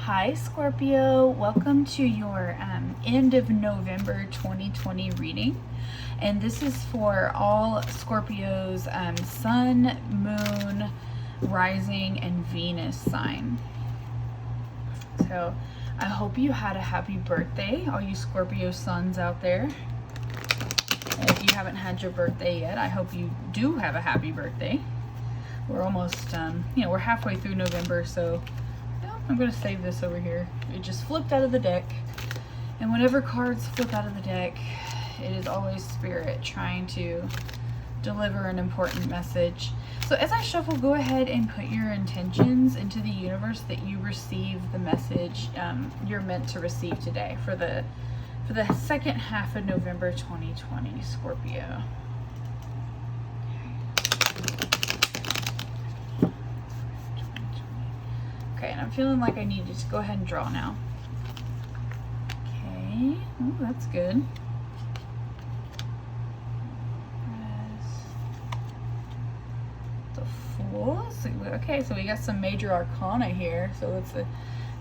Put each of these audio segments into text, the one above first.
Hi Scorpio, welcome to your end of November 2020 reading, and this is for all Scorpios Sun, Moon, Rising, and Venus sign. So I hope you had a happy birthday, all you Scorpio suns out there. And if you haven't had your birthday yet, I hope you do have a happy birthday. We're almost, we're halfway through November, so I'm going to save this over here. It just flipped out of the deck. And whenever cards flip out of the deck, it is always Spirit trying to deliver an important message. So as I shuffle, go ahead and put your intentions into the universe that you receive the message you're meant to receive today for the second half of November 2020, Scorpio. Okay, and I'm feeling like I need to just go ahead and draw now. Okay, oh, that's good. The Fool. Okay, so we got some major arcana here. So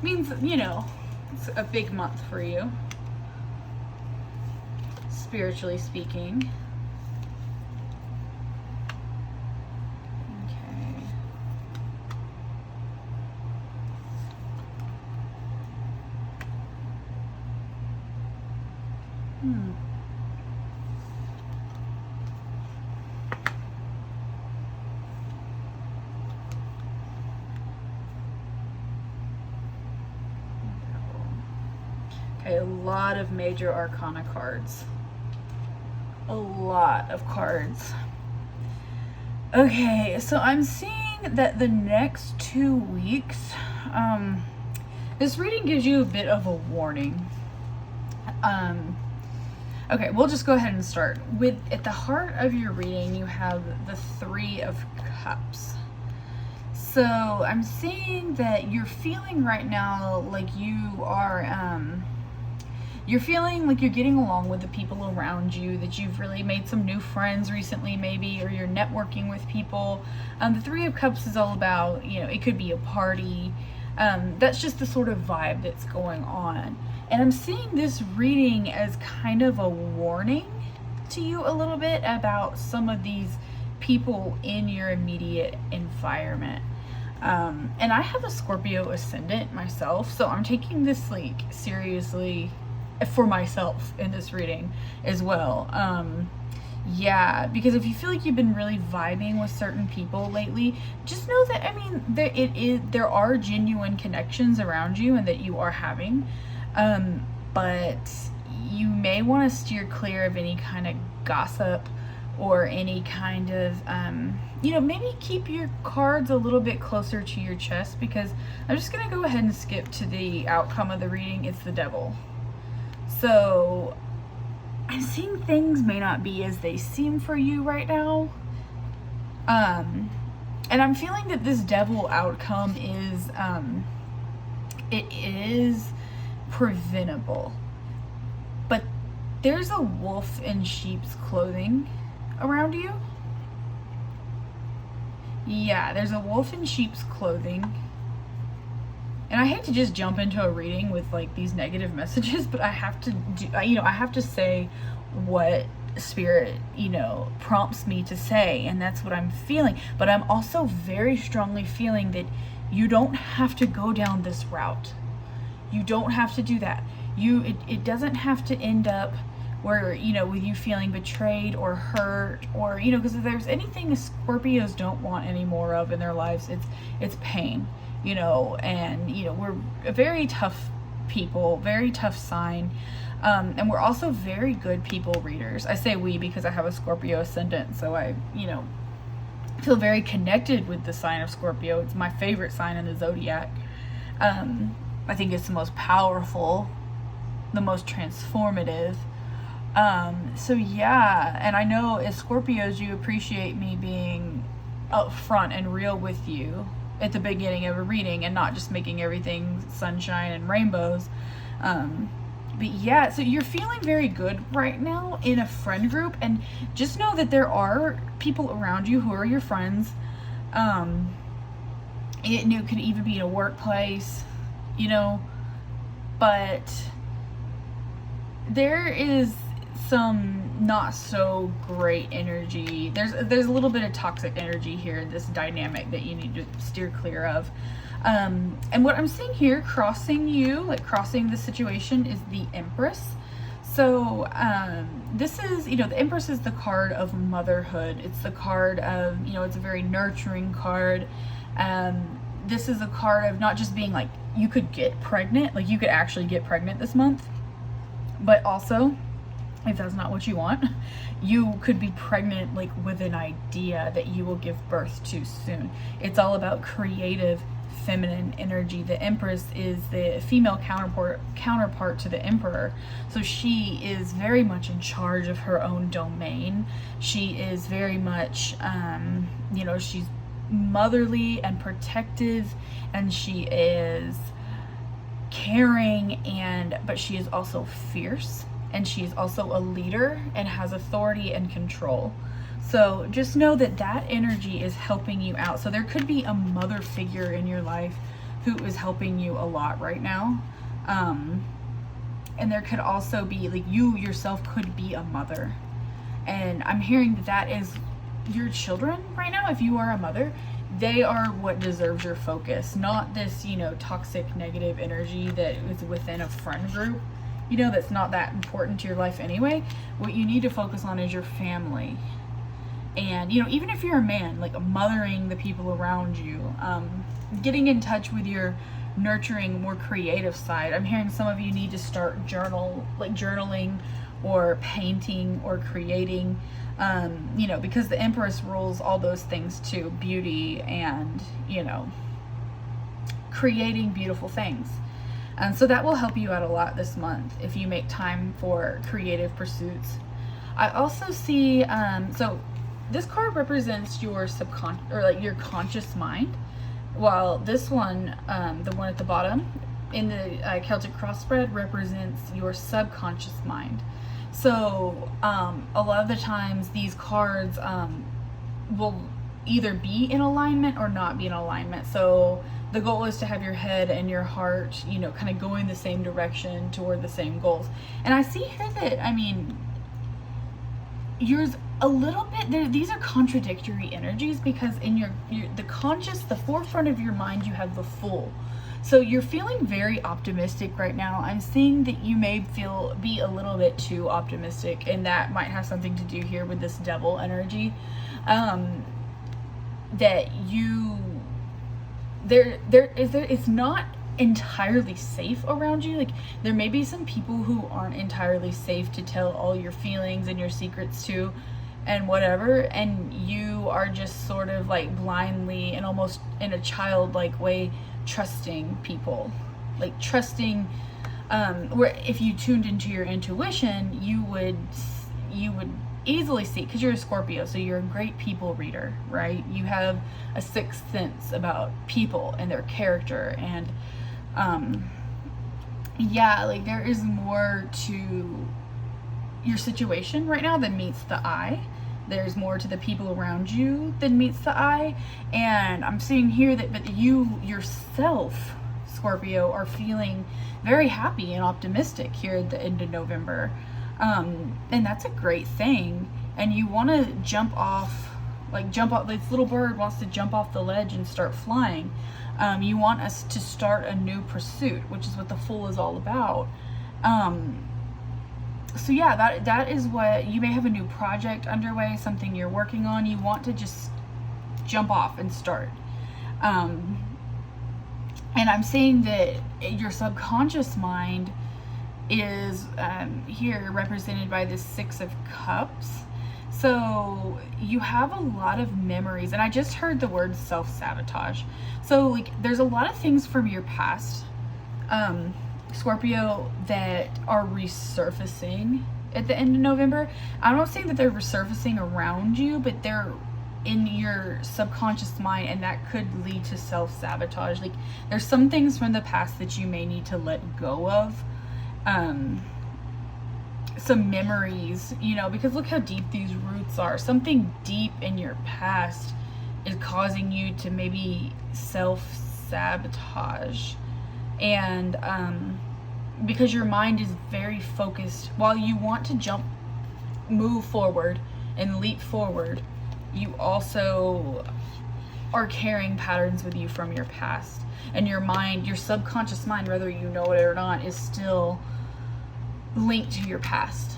means, it's a big month for you, spiritually speaking. Okay, a lot of major arcana cards. A lot of cards. Okay, so I'm seeing that the next 2 weeks, this reading gives you a bit of a warning. Okay, we'll just go ahead and start. At the heart of your reading, you have the Three of Cups. So I'm seeing that you're feeling right now like you're feeling like you're getting along with the people around you, that you've really made some new friends recently maybe, or you're networking with people. The Three of Cups is all about, it could be a party. That's just the sort of vibe that's going on. And I'm seeing this reading as kind of a warning to you a little bit about some of these people in your immediate environment. And I have a Scorpio ascendant myself, so I'm taking this seriously for myself in this reading as well. Yeah, because if you feel like you've been really vibing with certain people lately, just know that, there are genuine connections around you and that you are having. But you may want to steer clear of any kind of gossip or any kind of, maybe keep your cards a little bit closer to your chest, because I'm just going to go ahead and skip to the outcome of the reading. It's the Devil. So I'm seeing things may not be as they seem for you right now. And I'm feeling that this Devil outcome is, it is preventable, but there's a wolf in sheep's clothing around you. Yeah, there's a wolf in sheep's clothing. And I hate to just jump into a reading with these negative messages, but I have to say what Spirit, prompts me to say, and that's what I'm feeling. But I'm also very strongly feeling that you don't have to go down this route. You don't have to do that. It doesn't have to end up where, with you feeling betrayed or hurt, or, because if there's anything Scorpios don't want any more of in their lives, it's pain, and, we're a very tough people, very tough sign. And we're also very good people readers. I say we because I have a Scorpio ascendant, so I, feel very connected with the sign of Scorpio. It's my favorite sign in the zodiac. I think it's the most powerful, the most transformative. So yeah, and I know as Scorpios, you appreciate me being upfront and real with you at the beginning of a reading and not just making everything sunshine and rainbows. But yeah, so you're feeling very good right now in a friend group, and just know that there are people around you who are your friends. It could even be in a workplace. you know, but there is some not so great energy. There's a little bit of toxic energy here, this dynamic that you need to steer clear of. And what I'm seeing here crossing you, like crossing the situation, is the Empress. So this is, you know, the Empress is the card of motherhood. It's the card of, you know, it's a very nurturing card. This is a card of not just being like, you could get pregnant, like you could actually get pregnant this month, but also, if that's not what you want, you could be pregnant like with an idea that you will give birth to soon. It's all about creative feminine energy. The Empress is the female counterpart to the Emperor. So she is very much in charge of her own domain. She is very much, you know, she's motherly and protective, and she is caring, but she is also fierce, and she is also a leader and has authority and control. So just know that that energy is helping you out. So there could be a mother figure in your life who is helping you a lot right now. And there could also be, like, you yourself could be a mother. And I'm hearing that that is your children right now. If you are a mother, they are what deserves your focus, not this, you know, toxic negative energy that is within a friend group, you know, that's not that important to your life anyway. What you need to focus on is your family. And, you know, even if you're a man, like mothering the people around you, getting in touch with your nurturing, more creative side. I'm hearing some of you need to start journaling or painting or creating, you know, because the Empress rules all those things too, beauty and, you know, creating beautiful things. And so that will help you out a lot this month if you make time for creative pursuits. I also see, so this card represents your your conscious mind, while this one, the one at the bottom in the Celtic cross spread, represents your subconscious mind. So a lot of the times these cards will either be in alignment or not be in alignment. So the goal is to have your head and your heart, you know, kind of going the same direction toward the same goals. And I see here that, I mean, yours a little bit, these are contradictory energies, because in the forefront of your mind, you have the Fool. So you're feeling very optimistic right now. I'm seeing that you may be a little bit too optimistic, and that might have something to do here with this Devil energy. That it's not entirely safe around you. Like, there may be some people who aren't entirely safe to tell all your feelings and your secrets to, and whatever, and you are just sort of like blindly and almost in a childlike way trusting people, like trusting, where if you tuned into your intuition, you would easily see, because you're a Scorpio, so you're a great people reader, right? You have a sixth sense about people and their character, and yeah, like there is more to your situation right now than meets the eye. There's more to the people around you than meets the eye. And I'm seeing here that you yourself, Scorpio, are feeling very happy and optimistic here at the end of November. And that's a great thing. And you want to jump off, this little bird wants to jump off the ledge and start flying. You want us to start a new pursuit, which is what the Fool is all about. So yeah, that is what, you may have a new project underway, something you're working on. You want to just jump off and start. And I'm saying that your subconscious mind is here represented by this Six of Cups. So you have a lot of memories, and I just heard the word self-sabotage. So like there's a lot of things from your past, Scorpio, that are resurfacing at the end of November. I'm not saying that they're resurfacing around you, but they're in your subconscious mind, and that could lead to self-sabotage. Like there's some things from the past that you may need to let go of. Some memories, you know, because look how deep these roots are. Something deep in your past is causing you to maybe self-sabotage. And because your mind is very focused, while you want to move forward and leap forward, you also are carrying patterns with you from your past. And your mind, your subconscious mind, whether you know it or not, is still linked to your past.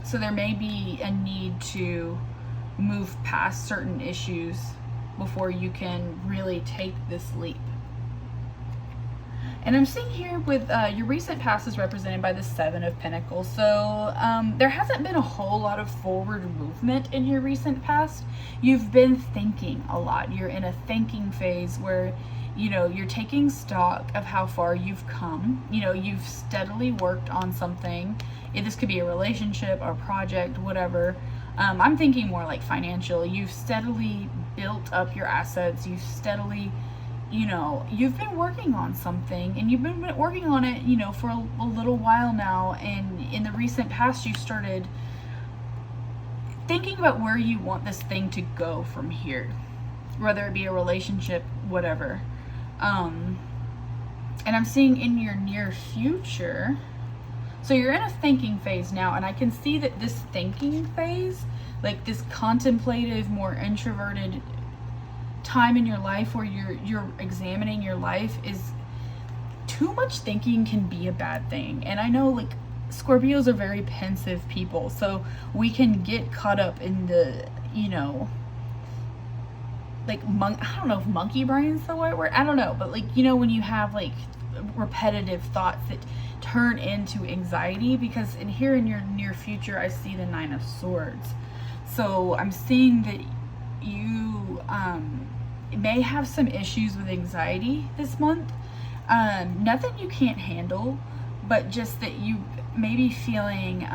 So there may be a need to move past certain issues before you can really take this leap. And I'm seeing here with your recent past is represented by the Seven of Pentacles. So there hasn't been a whole lot of forward movement in your recent past. You've been thinking a lot. You're in a thinking phase where, you know, you're taking stock of how far you've come. You know, you've steadily worked on something. This could be a relationship, a project, whatever. I'm thinking more like financial. You've steadily built up your assets. You've steadily, you know, you've been working on something, and you've been working on it, you know, for a little while now. And in the recent past, you started thinking about where you want this thing to go from here, whether it be a relationship, whatever. And I'm seeing in your near future, so you're in a thinking phase now, and I can see that this thinking phase, like this contemplative, more introverted time in your life where you're examining your life, is too much thinking can be a bad thing. And I know, like, Scorpios are very pensive people, so we can get caught up in the, you know, like I don't know if monkey brain's the right word, I don't know, but like, you know, when you have like repetitive thoughts that turn into anxiety. Because in here in your near future, I see the Nine of Swords. So I'm seeing that you may have some issues with anxiety this month. Nothing you can't handle, but just that you may be feeling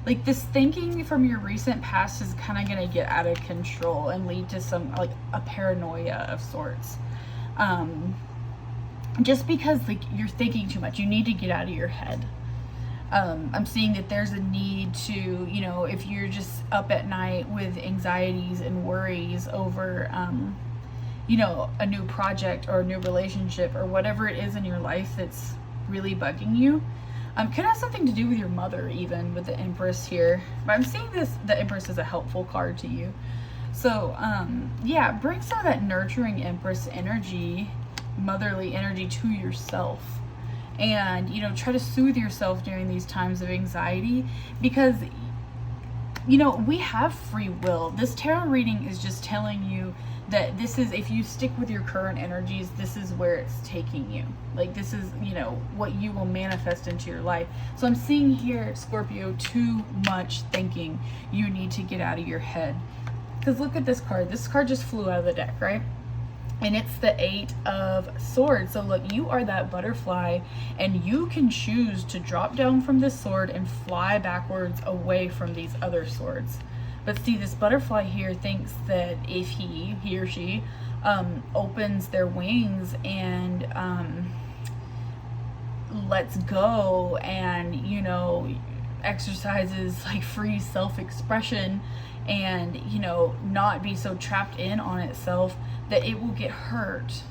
like this thinking from your recent past is kind of going to get out of control and lead to some like a paranoia of sorts. Just because like you're thinking too much, you need to get out of your head. I'm seeing that there's a need to, you know, if you're just up at night with anxieties and worries over, you know, a new project or a new relationship or whatever it is in your life that's really bugging you. Could have something to do with your mother, even with the Empress here. But I'm seeing the Empress as a helpful card to you. So, yeah, bring some of that nurturing Empress energy, motherly energy to yourself. And, you know, try to soothe yourself during these times of anxiety, because, you know, we have free will. This tarot reading is just telling you that this is, if you stick with your current energies, this is where it's taking you. Like, this is, you know, what you will manifest into your life. So I'm seeing here, Scorpio, too much thinking. You need to get out of your head. Because look at this card. This card just flew out of the deck, right? And it's the Eight of Swords. So look, you are that butterfly, and you can choose to drop down from this sword and fly backwards away from these other swords. But see, this butterfly here thinks that if he or she opens their wings and lets go and, you know, exercises like free self-expression and, you know, not be so trapped in on itself, that it will get hurt.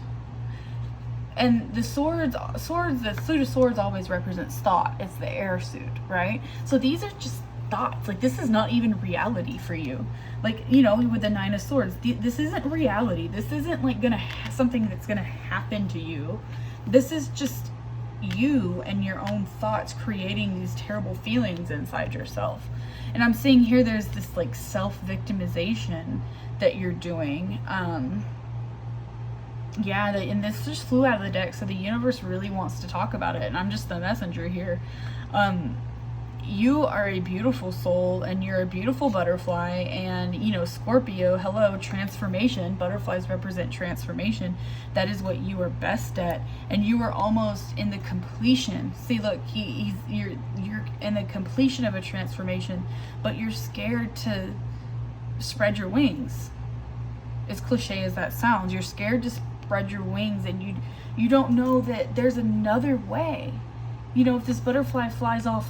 And the swords, the suit of swords always represents thought. It's the air suit, right? So these are just thoughts. Like, this is not even reality for you. Like, you know, with the Nine of Swords, this isn't reality. This isn't like something that's gonna happen to you. This is just you and your own thoughts creating these terrible feelings inside yourself. And I'm seeing here there's this like self-victimization that you're doing. Yeah, and this just flew out of the deck, so the universe really wants to talk about it, and I'm just the messenger here. You are a beautiful soul, and you're a beautiful butterfly, and, you know, Scorpio, hello, transformation. Butterflies represent transformation. That is what you are best at, and you are almost in the completion. See, look, you're in the completion of a transformation, but you're scared to spread your wings. As cliche as that sounds, you're scared to spread your wings, and you don't know that there's another way. You know, if this butterfly flies off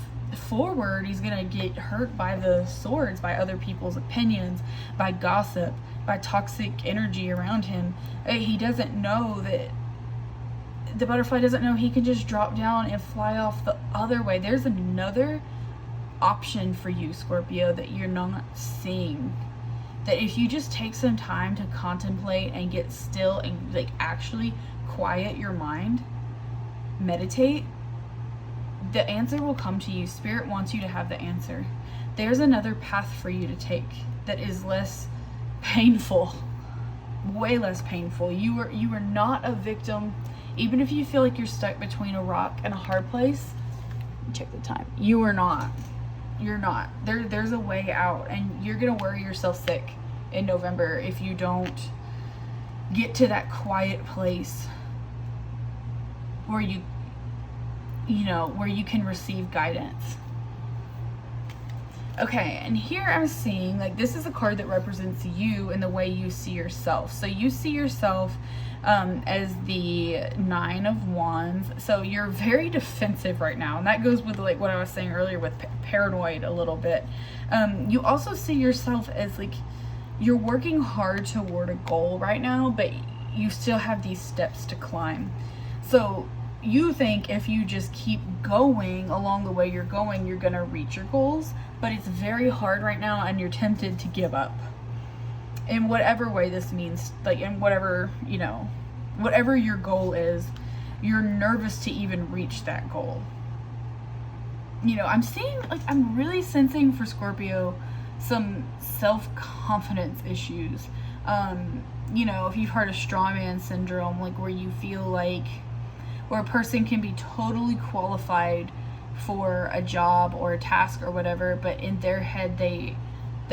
forward, he's gonna get hurt by the swords, by other people's opinions, by gossip, by toxic energy around him. He doesn't know that, the butterfly doesn't know he can just drop down and fly off the other way. There's another option for you, Scorpio, that you're not seeing. That if you just take some time to contemplate and get still and like actually quiet your mind, meditate, the answer will come to you. Spirit wants you to have the answer. There's another path for you to take that is less painful, way less painful. You are not a victim. Even if you feel like you're stuck between a rock and a hard place, check the time. You are not. You're not. There's a way out, and you're going to worry yourself sick in November if you don't get to that quiet place where you can receive guidance. Okay, and here I'm seeing, like, this is a card that represents you and the way you see yourself. So you see yourself as the 9 of Wands. So you're very defensive right now, and that goes with like what I was saying earlier with paranoid a little bit. You also see yourself as like you're working hard toward a goal right now, but you still have these steps to climb. So you think if you just keep going along the way you're going, you're gonna reach your goals, but it's very hard right now, and you're tempted to give up. In whatever way this means, like in whatever, whatever your goal is, you're nervous to even reach that goal. I'm seeing, like, I'm really sensing for Scorpio some self-confidence issues. If you've heard of straw man syndrome, like where you feel like, where a person can be totally qualified for a job or a task or whatever, but in their head they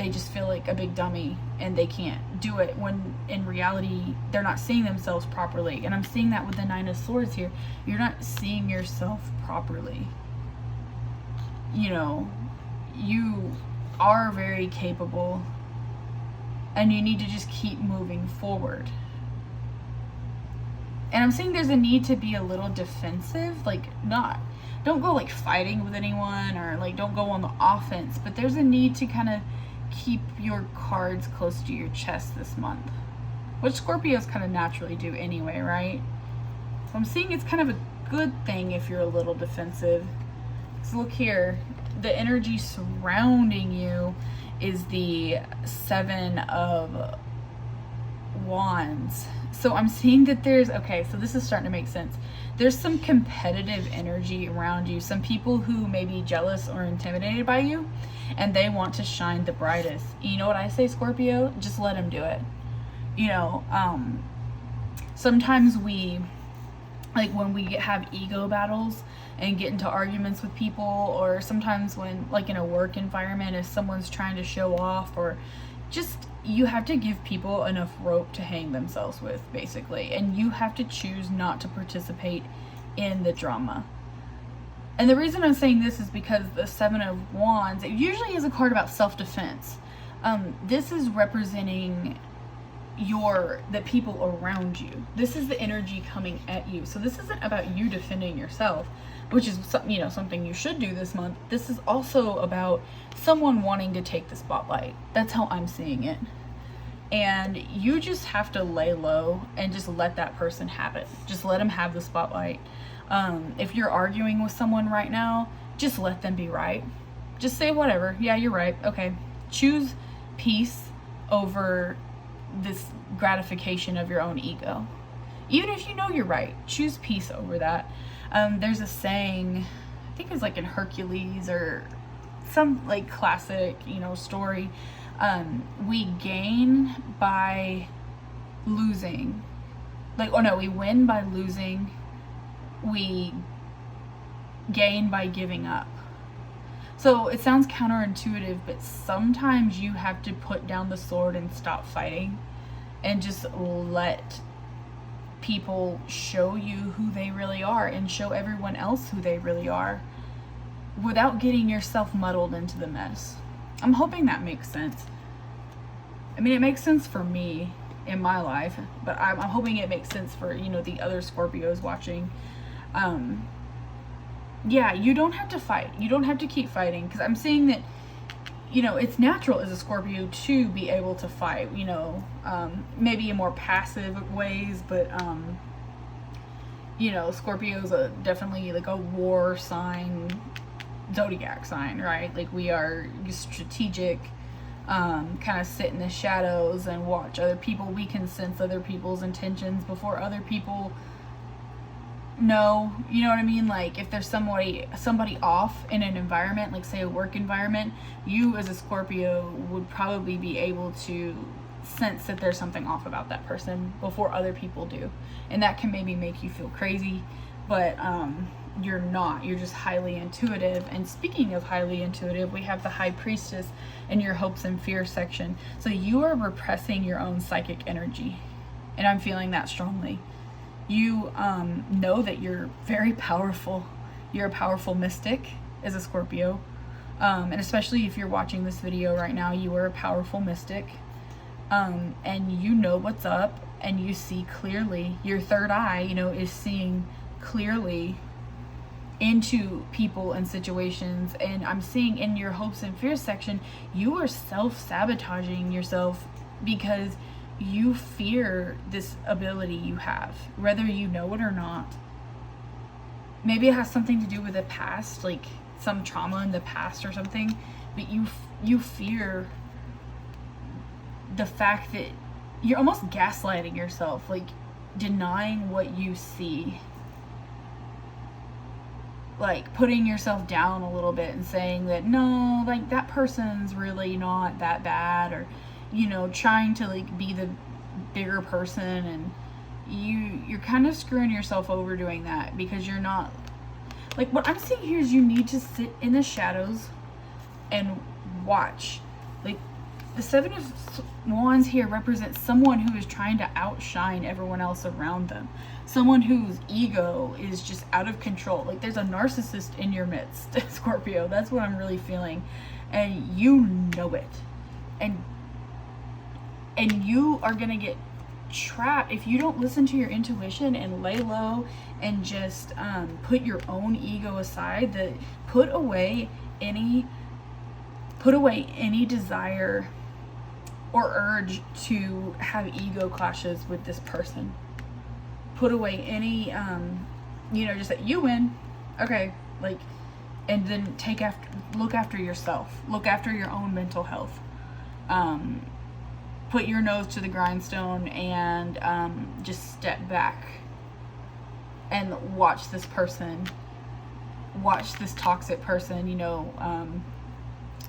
just feel like a big dummy and they can't do it, when in reality they're not seeing themselves properly. And I'm seeing that with the 9 of Swords here. You're not seeing yourself properly. You are very capable, and you need to just keep moving forward. And I'm seeing there's a need to be a little defensive, like don't go like fighting with anyone, or like don't go on the offense, but there's a need to kind of keep your cards close to your chest this month, which Scorpios kind of naturally do anyway, right? So I'm seeing it's kind of a good thing if you're a little defensive. So look here, the energy surrounding you is the 7 of Wands. So I'm seeing that so this is starting to make sense. There's some competitive energy around you. Some people who may be jealous or intimidated by you, and they want to shine the brightest. You know what I say, Scorpio? Just let them do it. Sometimes we, like when we have ego battles and get into arguments with people, or sometimes when, like in a work environment, if someone's trying to show off, or just, you have to give people enough rope to hang themselves with, basically. And you have to choose not to participate in the drama. And the reason I'm saying this is because the 7 of Wands, it usually is a card about self-defense. This is representing the people around you. This is the energy coming at you. So this isn't about you defending yourself, which is something you should do this month. This is also about someone wanting to take the spotlight. That's how I'm seeing it. And you just have to lay low and just let that person have it. Just let them have the spotlight. If you're arguing with someone right now, just let them be right. Just say whatever. Yeah, you're right. Okay. Choose peace over this gratification of your own ego. Even if you know you're right, choose peace over that. There's a saying, I think it's like in Hercules or some like classic, story. We gain by losing. We win by losing. We gain by giving up. So it sounds counterintuitive, but sometimes you have to put down the sword and stop fighting and just let people show you who they really are and show everyone else who they really are without getting yourself muddled into the mess. I'm hoping that makes sense. I mean, it makes sense for me in my life, but I'm hoping it makes sense for, the other Scorpios watching. Yeah, you don't have to fight. You don't have to keep fighting, because I'm seeing that you know, it's natural as a Scorpio to be able to fight, you know, maybe in more passive ways, but, you know, Scorpio's definitely like a war sign, zodiac sign, right? Like, we are strategic, kind of sit in the shadows and watch other people. We can sense other people's intentions before other people know, you know what I mean? Like, if there's somebody off in an environment, like say a work environment, you as a Scorpio would probably be able to sense that there's something off about that person before other people do. And that can maybe make you feel crazy, but you're not. You're just highly intuitive. And speaking of highly intuitive, we have the High Priestess in your hopes and fears section. So you are repressing your own psychic energy. And I'm feeling that strongly. You know that you're very powerful. You're a powerful mystic as a Scorpio. And especially if you're watching this video right now, you are a powerful mystic. And you know what's up, and you see clearly. Your third eye, you know, is seeing clearly into people and situations. And I'm seeing in your hopes and fears section, you are self-sabotaging yourself because you fear this ability you have, whether you know it or not. Maybe it has something to do with the past, like some trauma in the past or something, but you fear the fact that you're almost gaslighting yourself, like denying what you see, like putting yourself down a little bit and saying that no, like that person's really not that bad, or you know, trying to like be the bigger person, and you're kind of screwing yourself over doing that, because you're not, like, what I'm seeing here is you need to sit in the shadows and watch. Like, the Seven of Wands here represents someone who is trying to outshine everyone else around them. Someone whose ego is just out of control. Like, there's a narcissist in your midst, Scorpio. That's what I'm really feeling. And you know it. And you are going to get trapped if you don't listen to your intuition and lay low and just put your own ego aside. Put away any desire or urge to have ego clashes with this person. Put away any you know, just that you win, okay, like, and then look after yourself, look after your own mental health. Put your nose to the grindstone and just step back and watch this person, watch this toxic person, you know,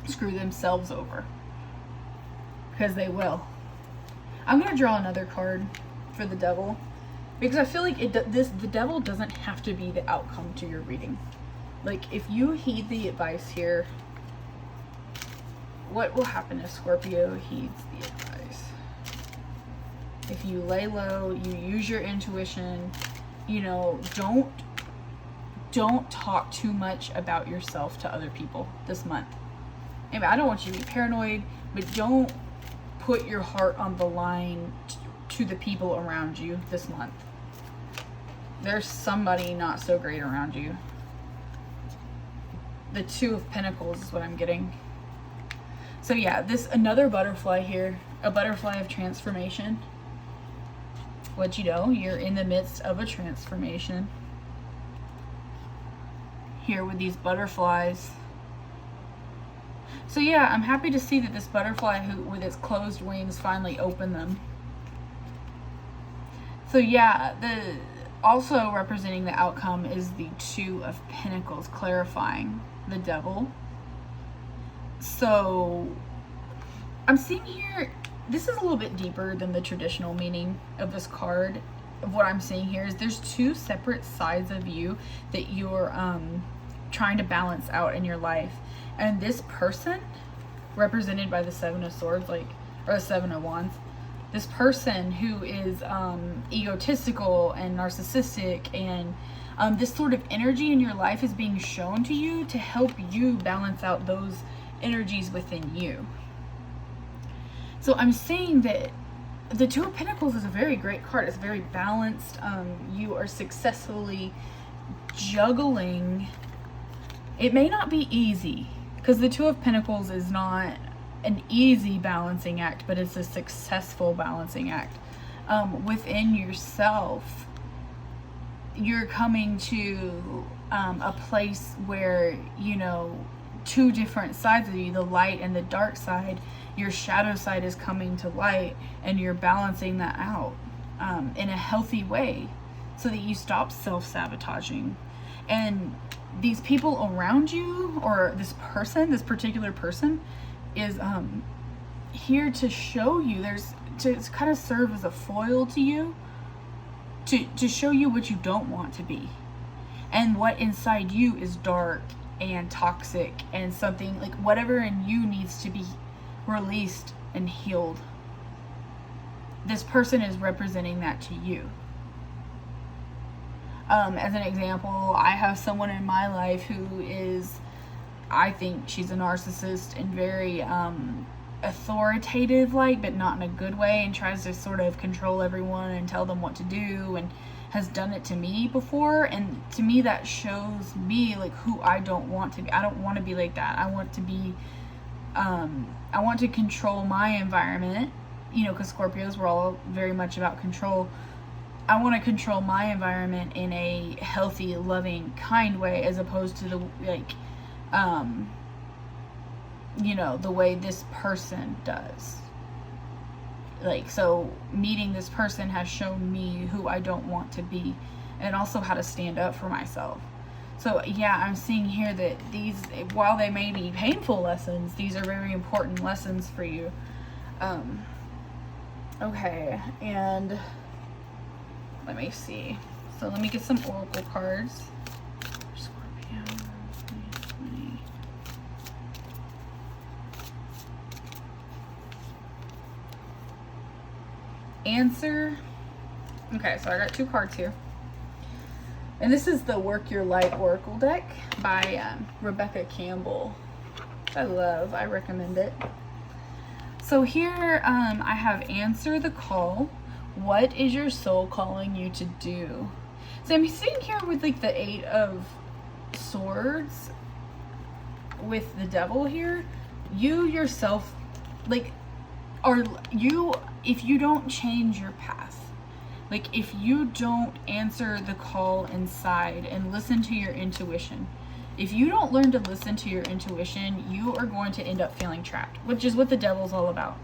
screw themselves over, because they will. I'm gonna draw another card for the Devil, because I feel like the Devil doesn't have to be the outcome to your reading. Like, if you heed the advice here, what will happen if Scorpio heeds the advice? If you lay low, you use your intuition, you know, don't talk too much about yourself to other people this month. I mean, I don't want you to be paranoid, but don't put your heart on the line to the people around you this month. There's somebody not so great around you. The Two of Pentacles is what I'm getting. So yeah, another butterfly here, a butterfly of transformation. What you know, you're in the midst of a transformation here with these butterflies. So yeah, I'm happy to see that this butterfly who with its closed wings finally opened them. So yeah, also representing the outcome is the Two of Pentacles, clarifying the Devil. So I'm seeing here, this is a little bit deeper than the traditional meaning of this card. Of what I'm seeing here is there's two separate sides of you that you're trying to balance out in your life. And this person, represented by the Seven of Swords, or the Seven of Wands, this person who is egotistical and narcissistic, and this sort of energy in your life is being shown to you to help you balance out those energies within you. So I'm seeing that the Two of Pentacles is a very great card. It's very balanced. You are successfully juggling. It may not be easy, Because the Two of Pentacles is not an easy balancing act, but it's a successful balancing act. Within yourself, you're coming to a place where, you know, two different sides of you, the light and the dark side, your shadow side is coming to light, and you're balancing that out in a healthy way so that you stop self-sabotaging. And these people around you, or this person, this particular person, is here to show you, to kind of serve as a foil to you, to show you what you don't want to be, and what inside you is dark and toxic, and something like whatever in you needs to be released and healed. This person is representing that to you. As an example, I have someone in my life who is, I think she's a narcissist and very authoritative, like, but not in a good way, and tries to sort of control everyone and tell them what to do, and has done it to me before. And to me, that shows me like who I don't want to be. I don't want to be like that. I want to be I want to control my environment, you know, because Scorpios, we're all very much about control. I want to control my environment in a healthy, loving, kind way, as opposed to the, like, you know, the way this person does. Like, so meeting this person has shown me who I don't want to be, and also how to stand up for myself. So yeah, I'm seeing here that these, while they may be painful lessons, these are very important lessons for you. Okay, and let me see. So let me get some oracle cards. Scorpio 2020. Answer. Okay, so I got two cards here. And this is the Work Your Light Oracle deck by Rebecca Campbell. I love. I recommend it. So here I have Answer the Call. What is your soul calling you to do? So I'm sitting here with like the Eight of Swords with the Devil here. You yourself, like, are you, if you don't change your path, like if you don't answer the call inside and listen to your intuition, if you don't learn to listen to your intuition, you are going to end up feeling trapped, which is what the Devil's all about.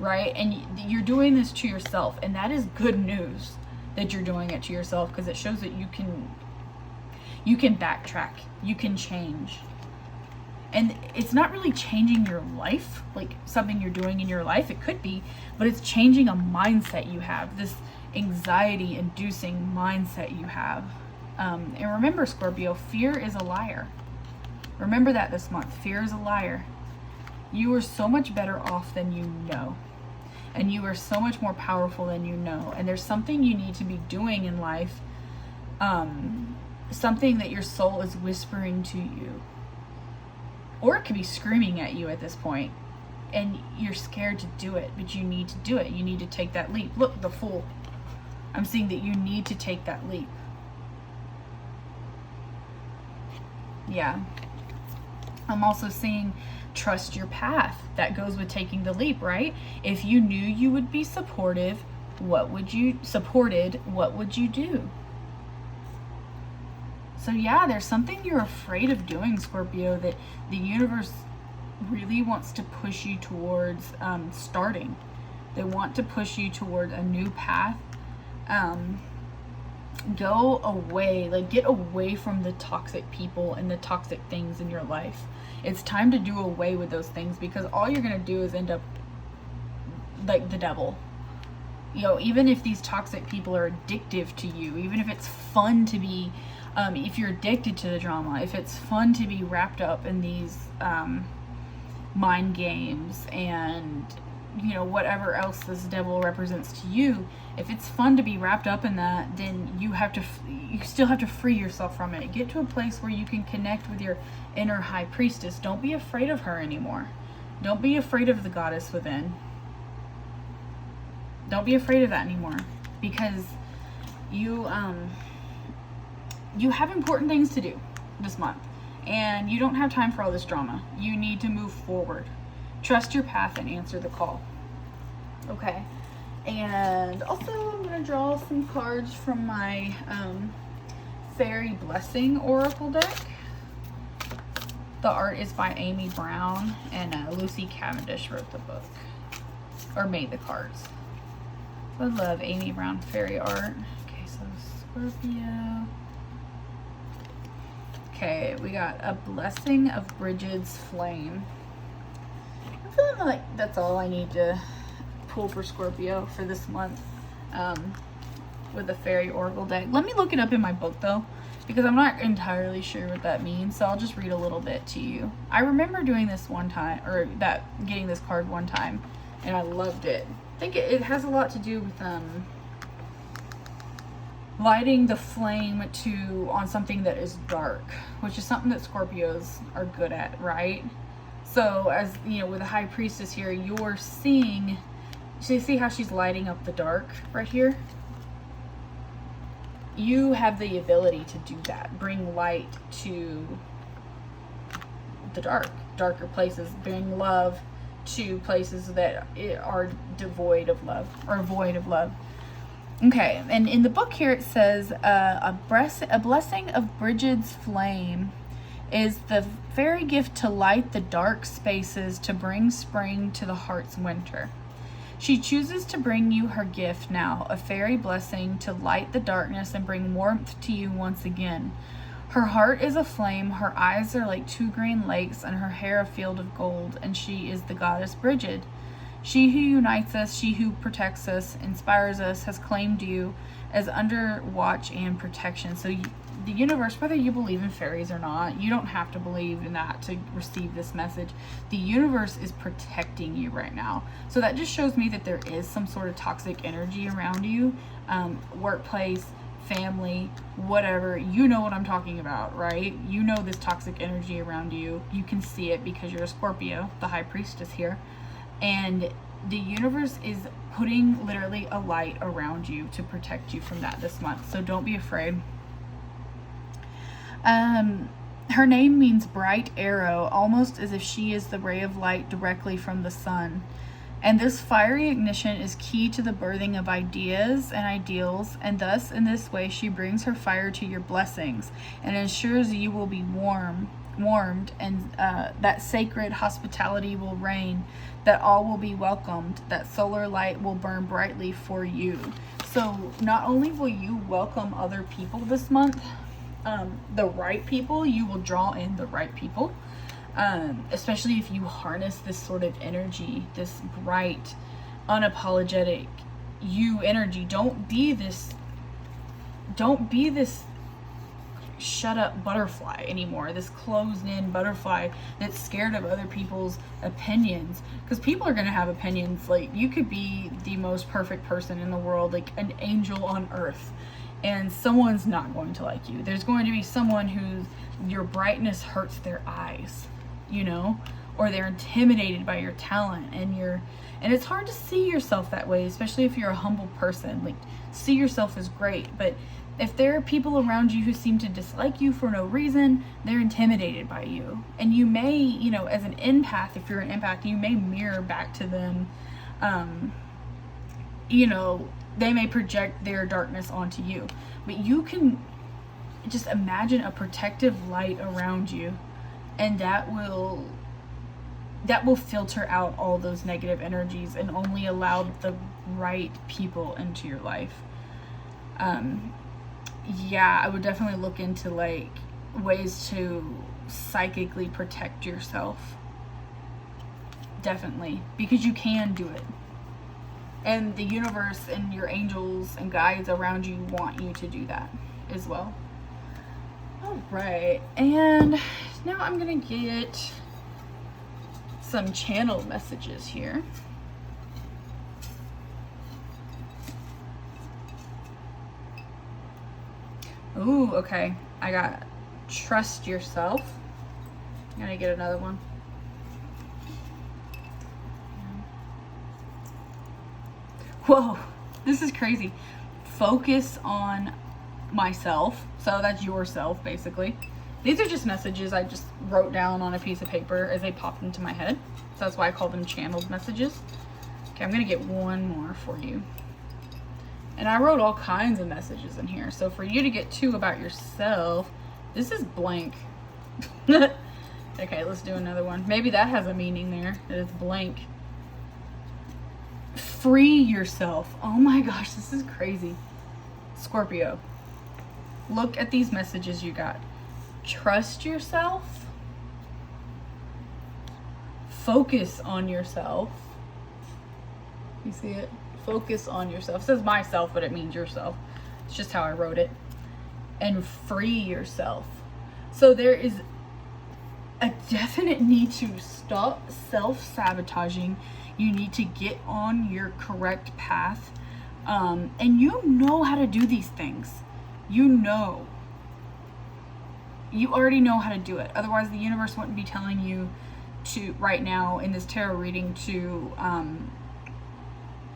Right? And you're doing this to yourself, and that is good news that you're doing it to yourself, because it shows that you can backtrack, you can change. And it's not really changing your life, like something you're doing in your life, it could be, but it's changing a mindset you have, this anxiety inducing mindset you have. And remember, Scorpio, fear is a liar. Remember that this month. Fear is a liar. You are so much better off than you know. And you are so much more powerful than you know. And there's something you need to be doing in life. Something that your soul is whispering to you. Or it could be screaming at you at this point. And you're scared to do it. But you need to do it. You need to take that leap. Look, the Fool. I'm seeing that you need to take that leap. Yeah. I'm also seeing trust your path. That goes with taking the leap, right? If you knew you would be supported, what would you do? So yeah, there's something you're afraid of doing, Scorpio, that the universe really wants to push you towards starting. They want to push you toward a new path. Go away, like get away from the toxic people and the toxic things in your life. It's time to do away with those things, because all you're going to do is end up like the Devil. You know, even if these toxic people are addictive to you, even if it's fun to be, if you're addicted to the drama, if it's fun to be wrapped up in these mind games and, you know, whatever else this Devil represents to you, if it's fun to be wrapped up in that, then you still have to free yourself from it. Get to a place where you can connect with your inner High Priestess. Don't be afraid of her anymore. Don't be afraid of the goddess within. Don't be afraid of that anymore, because you have important things to do this month. And you don't have time for all this drama. You need to move forward. Trust your path and answer the call. Okay. And also I'm going to draw some cards from my Fairy Blessing Oracle deck. The art is by Amy Brown, and Lucy Cavendish wrote the book, or made the cards. I love Amy Brown fairy art. Okay, so Scorpio. Okay, we got a Blessing of Bridget's Flame. I'm feeling like that's all I need to pull for Scorpio for this month with the Fairy Oracle deck. Let me look it up in my book though, because I'm not entirely sure what that means, so I'll just read a little bit to you. I remember doing this one time, or getting this card one time, and I loved it. I think it has a lot to do with lighting the flame on something that is dark, which is something that Scorpios are good at, right? So as you know, with the High Priestess here, you're seeing, so you see how she's lighting up the dark right here? You have the ability to do that, bring light to the darker places, bring love to places that are devoid of love, or void of love. Okay, and in the book here it says a blessing of Bridget's flame is the fairy gift to light the dark spaces, to bring spring to the heart's winter. She chooses to bring you her gift now, a fairy blessing to light the darkness and bring warmth to you once again. Her heart is a flame, her eyes are like 2 green lakes, and her hair a field of gold, and she is the goddess Bridget. She who unites us, she who protects us, inspires us, has claimed you as under watch and protection. So the universe, whether you believe in fairies or not, you don't have to believe in that to receive this message. The universe is protecting you right now. So that just shows me that there is some sort of toxic energy around you, workplace, family, whatever. You know what I'm talking about, right? You know this toxic energy around you. You can see it because you're a Scorpio, the High Priestess here. And the universe is putting literally a light around you to protect you from that this month. So don't be afraid. Her name means bright arrow, almost as if she is the ray of light directly from the sun. And this fiery ignition is key to the birthing of ideas and ideals, and thus in this way she brings her fire to your blessings and ensures you will be warmed, and that sacred hospitality will reign, that all will be welcomed, that solar light will burn brightly for you. So not only will you welcome other people this month, the right people, you will draw in the right people, especially if you harness this sort of energy, this bright, unapologetic you energy. Don't be this shut up butterfly anymore, this closed in butterfly that's scared of other people's opinions, because people are going to have opinions. Like, you could be the most perfect person in the world, like an angel on earth, and someone's not going to like you. There's going to be someone who your brightness hurts their eyes, you know, or they're intimidated by your talent, and it's hard to see yourself that way, especially if you're a humble person. Like, see yourself as great, but if there are people around you who seem to dislike you for no reason, they're intimidated by you. And you may, you know, as an empath, if you're an empath, you may mirror back to them, you know, they may project their darkness onto you. But you can just imagine a protective light around you, and that will filter out all those negative energies and only allow the right people into your life. Yeah, I would definitely look into like ways to psychically protect yourself. Definitely, because you can do it. And the universe and your angels and guides around you want you to do that as well. All right, and now I'm gonna get some channel messages here. Ooh, okay. I got trust yourself. I'm gonna get another one. Whoa, this is crazy. Focus on myself. So that's yourself, basically. These are just messages I just wrote down on a piece of paper as they popped into my head. So that's why I call them channeled messages. Okay, I'm going to get one more for you. And I wrote all kinds of messages in here. So for you to get 2 about yourself, this is blank. Okay, let's do another one. Maybe that has a meaning there. That it's blank. Free yourself. Oh my gosh, this is crazy. Scorpio, look at these messages you got. Trust yourself. Focus on yourself. You see it? Focus on yourself. It says myself, but it means yourself. It's just how I wrote it. And free yourself. So there is a definite need to stop self-sabotaging. You need to get on your correct path. And you know how to do these things. You know. You already know how to do it. Otherwise, the universe wouldn't be telling you to, right now in this tarot reading, to,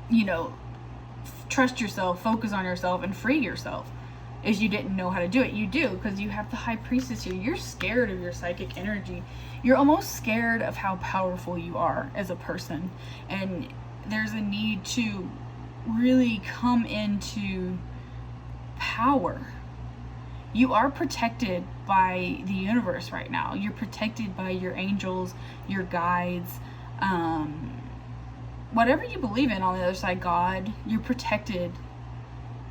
you know, trust yourself, focus on yourself, and free yourself. Is you didn't know how to do it. You do, because you have the High Priestess here. You're scared of your psychic energy. You're almost scared of how powerful you are as a person. And there's a need to really come into power. You are protected by the universe right now. You're protected by your angels, your guides, whatever you believe in on the other side, God, you're protected.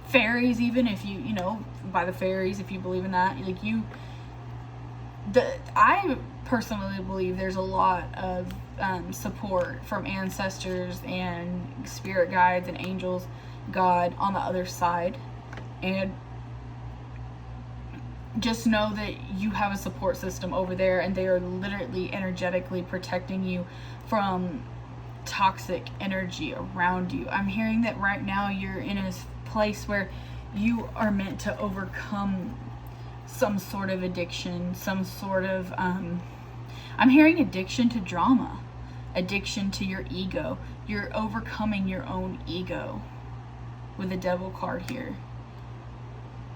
Fairies, even if you know, by the fairies, if you believe in that, like I personally believe there's a lot of support from ancestors and spirit guides and angels, God on the other side. And just know that you have a support system over there, and they are literally energetically protecting you from toxic energy around you. I'm hearing that right now you're in a place where you are meant to overcome some sort of addiction, some sort of I'm hearing addiction to drama, addiction to your ego. You're overcoming your own ego with the Devil card here.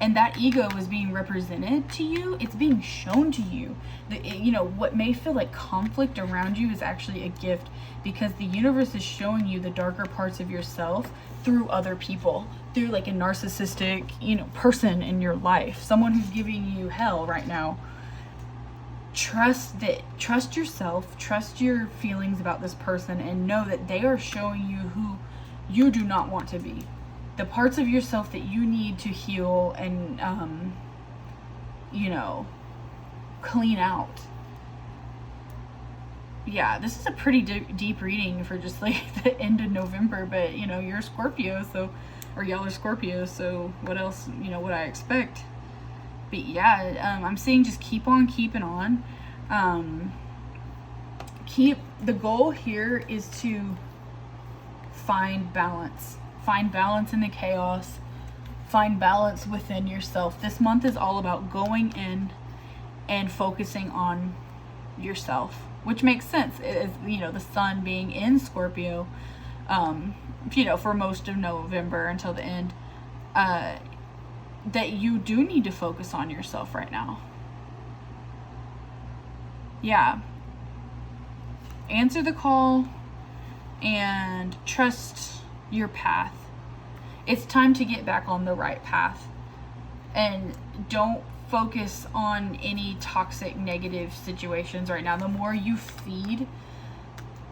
And that ego is being represented to you. It's being shown to you. You know, what may feel like conflict around you is actually a gift, because the universe is showing you the darker parts of yourself through other people, through like a narcissistic, you know, person in your life, someone who's giving you hell right now. Trust yourself, trust your feelings about this person, and know that they are showing you who you do not want to be. The parts of yourself that you need to heal and, you know, clean out. Yeah, this is a pretty deep reading for just like the end of November, but you know, you're a Scorpio, so, or y'all are Scorpio, so what else, you know, what I expect. But yeah, I'm saying just keep on keeping on. The goal here is to find balance. Find balance in the chaos. Find balance within yourself. This month is all about going in and focusing on yourself, which makes sense. Is, you know, the sun being in Scorpio, you know, for most of November until the end, that you do need to focus on yourself right now. Yeah. Answer the call and trust your path. It's time to get back on the right path, and don't focus on any toxic, negative situations right now. The more you feed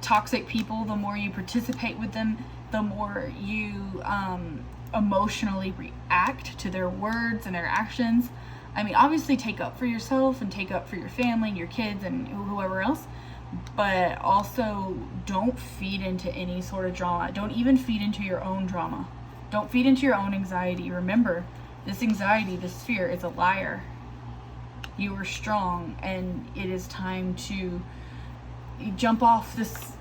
toxic people, the more you participate with them, the more you emotionally react to their words and their actions. I mean, obviously take up for yourself and take up for your family and your kids and whoever else, but also don't feed into any sort of drama. Don't even feed into your own drama. Don't feed into your own anxiety. Remember, this anxiety, this fear, is a liar. You are strong, and it is time to jump off this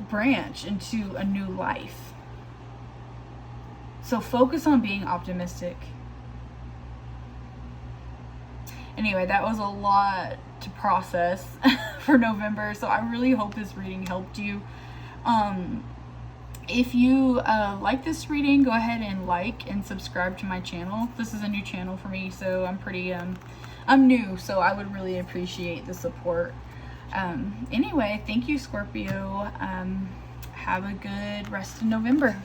branch into a new life. So focus on being optimistic. Anyway, that was a lot to process for November, so I really hope this reading helped you. If you like this reading, go ahead and like and subscribe to my channel. This is a new channel for me, so I'm pretty I'm new, so I would really appreciate the support. Anyway, thank you, Scorpio. Have a good rest of November.